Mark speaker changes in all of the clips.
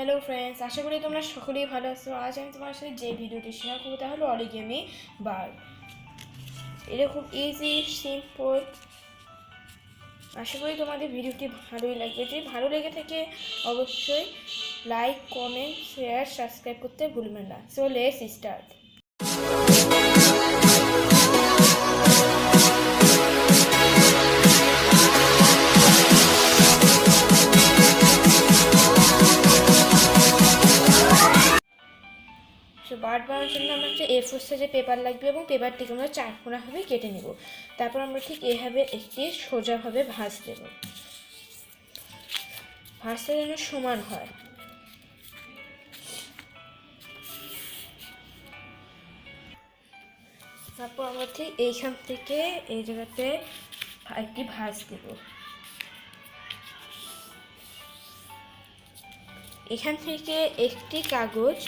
Speaker 1: Hello friends, আশা করি তোমরা সকলেই ভালো আছো। আজ আমি তোমার সাথে যে ভিডিওটি শেয়ার করবো তা হলো অরিগেমি বার্ড। এটা খুব ইজি, সিম্পল। আশা করি তোমাদের ভিডিওটি ভালোই লাগবে। যদি ভালো লেগে থাকে অবশ্যই লাইক, কমেন্ট, শেয়ার, সাবস্ক্রাইব করতে ভুলবেন না। So let's start. So bird বানানোর জন্য আমরা একটা A4 সাইজের পেপার লাগবে এবং পেপারটিকে আমরা চারকোনাভাবে কেটে নেব। তারপর আমরা ঠিক এভাবে একটি সোজাভাবে ভাঁজ দেব। ভাঁজটা যেন সমান হয়। তারপর আমরা ঠিক এইখান থেকে এই জায়গাতে একটি ভাঁজ দেব। এখান থেকে একটি কাগজ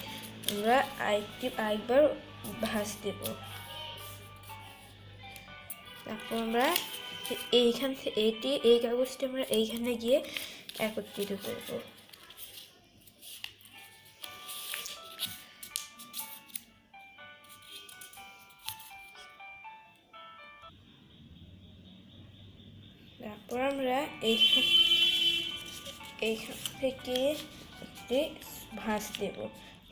Speaker 1: আমরা আরেকবার ভাঁজ দেব। তারপর আমরা এইখান থেকে এই কাগজটি আমরা এইখানে গিয়ে একত্রিত করব। তারপর আমরা এইখান থেকে একটি ভাঁজ দেব।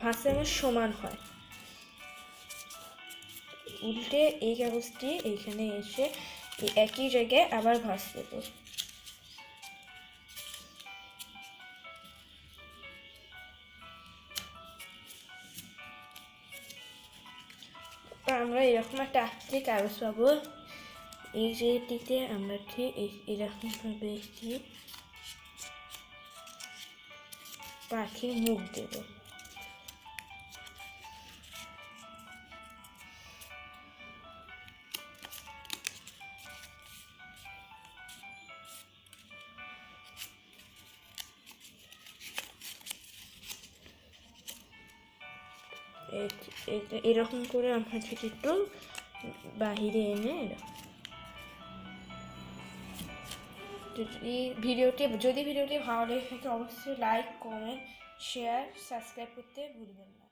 Speaker 1: ভাঁজটা আমার সমান হয়। উল্টে এই কাগজটি এইখানে এসে একই জায়গায় আবার ভাঁজ দেব। আমরা এরকম একটা আকৃতি কাগজ পাবো। এই যেটিতে আমরা ঠিক এরকমভাবে একটি পাখির মুখ দেব। এরকম করে আমরা যদি একটু বাহিরে এনে যদি ভিডিওটি ভালো লেগে থাকে অবশ্যই লাইক, কমেন্ট, শেয়ার, সাবস্ক্রাইব করতে ভুলবেন না।